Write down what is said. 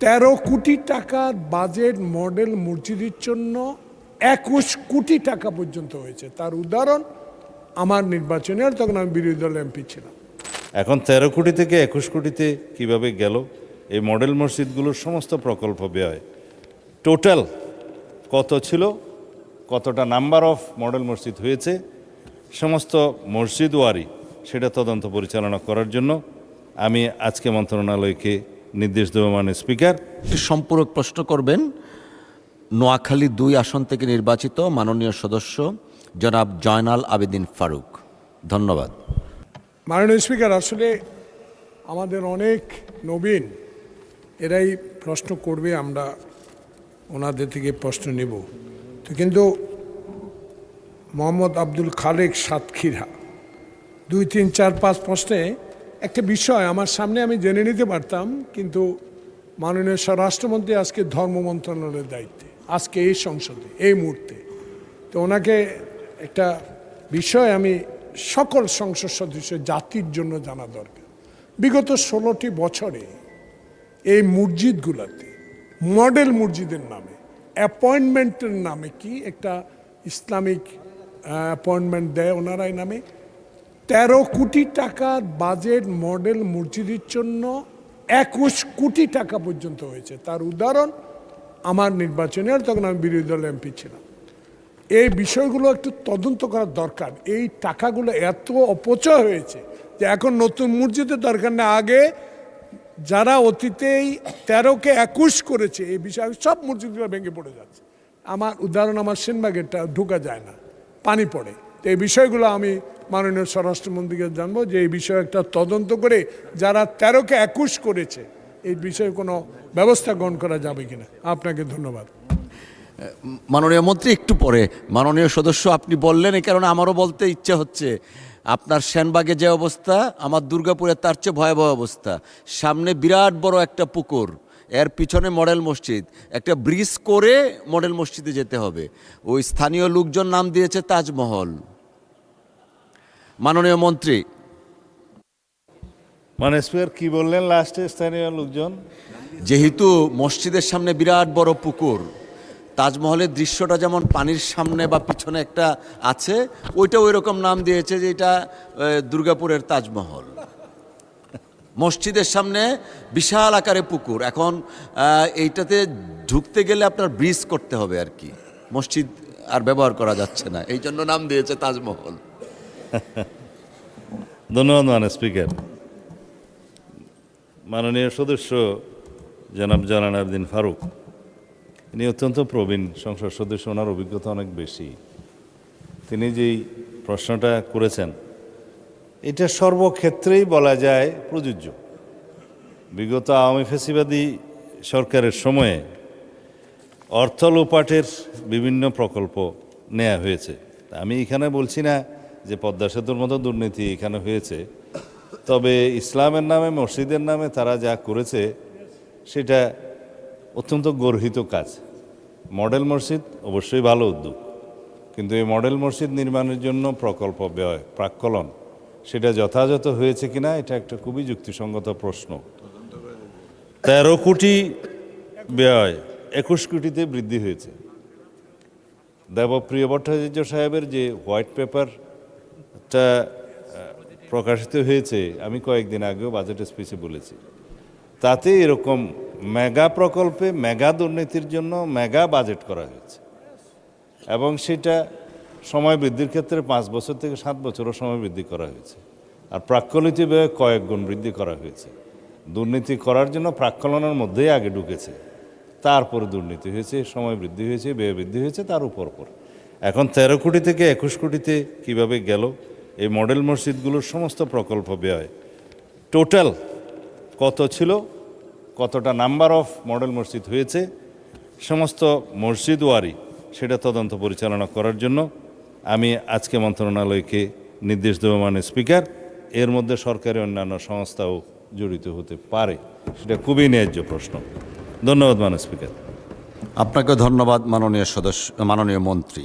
13 কোটি টাকার budget model মসজিদের জন্য 21 কোটি টাকা পর্যন্ত হয়েছে। তার উদাহরণ আমার নির্বাচনে, আর তখন আমি বিরোধী দল এমপি ছিলাম। এখন 13 কোটি থেকে 21 কোটিতে কিভাবে গেল? এই মডেল মসজিদগুলোর সমস্ত প্রকল্প ব্যয় টোটাল কত ছিল, কতটা নাম্বার অফ মডেল মসজিদ হয়েছে, সমস্ত মসজিদ ওয়ারি সেটা তদন্ত পরিচালনা করার জন্য আমি আজকে মন্ত্রণালয়কে নির্দেশ দেব। মাননীয় স্পিকার, একটি সম্পূরক প্রশ্ন করবেন নোয়াখালী 2 আসন থেকে নির্বাচিত মাননীয় সদস্য জনাব জয়নাল আবেদিন ফারুক। ধন্যবাদ। মাননীয় স্পিকার, আসলে আমাদের অনেক নবীন এরাই প্রশ্ন করবে, আমরা ওনাদের থেকে প্রশ্ন নেব। তো কিন্তু মোহাম্মদ আব্দুল খালেক সাতক্ষীরা 2, 3, 4, 5 প্রশ্নে একটা বিষয় আমার সামনে আমি জেনে নিতে পারতাম, কিন্তু মাননীয় স্বরাষ্ট্রমন্ত্রী আজকে ধর্ম মন্ত্রণালয়ের দায়িত্বে, আজকে এই সংসদে এই মুহূর্তে। তো ওনাকে একটা বিষয় আমি সকল সংসদ সদস্য জাতির জন্য জানা দরকার। বিগত 16টি বছরে এই মসজিদগুলোতে মডেল মসজিদের নামে অ্যাপয়েন্টমেন্টের নামে কি একটা ইসলামিক অ্যাপয়েন্টমেন্ট দেয় ওনারা, এই নামে 13 কোটি টাকার বাজেট মডেল মসজিদের জন্য 21 কোটি টাকা পর্যন্ত হয়েছে। তার উদাহরণ আমার নির্বাচনে, আর তখন আমি বিরোধী দল এমপি ছিলাম। এই বিষয়গুলো একটু তদন্ত করার দরকার। এই টাকাগুলো এত অপচয় হয়েছে যে এখন নতুন মসজিদের দরকার না, আগে যারা অতীতেই 13কে 21 করেছে এই বিষয়ে সব মসজিদগুলো ভেঙে পড়ে যাচ্ছে। আমার উদাহরণ, আমার সেনবাগেরটা ঢোকা যায় না, পানি পড়ে। তো এই বিষয়গুলো আমি মাননীয় স্বরাষ্ট্রমন্ত্রীকে জানবো যে এই বিষয়ে একটা তদন্ত করে যারা 13কে 21 করেছে এই বিষয়ে কোনো ব্যবস্থা গ্রহণ করা যাবে কিনা। আপনাকে ধন্যবাদ। মাননীয় মন্ত্রী, একটু পরে মাননীয় সদস্য আপনি বললেন, এই কারণে আমারও বলতে ইচ্ছে হচ্ছে। আপনার সেনবাগে যে অবস্থা, আমার দুর্গাপুরে তার চেয়ে ভয়াবহ অবস্থা। সামনে বিরাট বড় একটা পুকুর, এর পিছনে মডেল মসজিদ, একটা ব্রিজ করে মডেল মসজিদে যেতে হবে। ওই স্থানীয় লোকজন নাম দিয়েছে তাজমহল। মাননীয় মন্ত্রী, মানে স্পিকার কি বললেন লাস্টে? স্থানীয় লোকজন যেহেতু মসজিদের সামনে বিরাট বড় পুকুর, তাজমহলের দৃশ্যটা যেমন পানির সামনে বা পিছনে একটা আছে, ওইটা ওই রকম নাম দিয়েছে যে এটা দুর্গাপুরের তাজমহল। মসজিদের সামনে বিশাল আকারে পুকুর। এখন এইটাতে ঢুকতে গেলে আপনার ব্রিজ করতে হবে আর কি, মসজিদ আর ব্যবহার করা যাচ্ছে না, এই জন্য নাম দিয়েছে তাজমহল। ধন্যবাদ মাননীয় স্পিকার। মাননীয় সদস্য জনাব জয়নাল আবেদিন ফারুক, ইনি অত্যন্ত প্রবীণ সংসদ সদস্য, ওনার অভিজ্ঞতা অনেক বেশি। তিনি যেই প্রশ্নটা করেছেন এটা সর্বক্ষেত্রেই বলা যায় প্রযোজ্য। বিগত আওয়ামী ফ্যাসিবাদী সরকারের সময়ে অর্থ লোপাটের বিভিন্ন প্রকল্প নেওয়া হয়েছে। আমি এখানে বলছি না যে পদ্মা সেতুর মতো দুর্নীতি এখানে হয়েছে, তবে ইসলামের নামে মসজিদের নামে তারা যা করেছে সেটা অত্যন্ত গর্হিত কাজ। মডেল মসজিদ অবশ্যই ভালো উদ্যোগ, কিন্তু এই মডেল মসজিদ নির্মাণের জন্য প্রকল্প ব্যয় প্রাক্কলন সেটা যথাযথ হয়েছে কিনা এটা একটা খুবই যুক্তিসঙ্গত প্রশ্ন। 13 কোটি ব্যয় 21 কোটিতে বৃদ্ধি হয়েছে। দেবপ্রিয় ভট্টাচার্য সাহেবের যে হোয়াইট পেপারটা প্রকাশিত হয়েছে, আমি কয়েকদিন আগেও বাজেট স্পিচে বলেছি, তাতে এরকম মেগা প্রকল্পে মেগা দুর্নীতির জন্য মেগা বাজেট করা হয়েছে, এবং সেটা সময় বৃদ্ধির ক্ষেত্রে 5 বছর থেকে 7 বছরও সময় বৃদ্ধি করা হয়েছে। আর প্রাক্কলিত ব্যয় কয়েক গুণ বৃদ্ধি করা হয়েছে। দুর্নীতি করার জন্য প্রাক্কলনের মধ্যেই আগে ঢুকেছে, তারপরে দুর্নীতি হয়েছে, সময় বৃদ্ধি হয়েছে, ব্যয় বৃদ্ধি হয়েছে, তার উপর এখন 13 কোটি থেকে 21 কোটিতে কিভাবে গেল? এই মডেল মসজিদগুলোর সমস্ত প্রকল্প ব্যয় টোটাল কত ছিল, কতটা নাম্বার অফ মডেল মসজিদ হয়েছে, সমস্ত মসজিদ ওয়ারি সেটা তদন্ত পরিচালনা করার জন্য আমি আজকে মন্ত্রণালয়কে নির্দেশ দেব। মাননীয় স্পিকার, এর মধ্যে সরকারি অন্যান্য সংস্থাও জড়িত হতে পারে, সেটা খুবই ন্যায্য প্রশ্ন। ধন্যবাদ মাননীয় স্পিকার। আপনাকে ধন্যবাদ মাননীয় সদস্য, মাননীয় মন্ত্রী।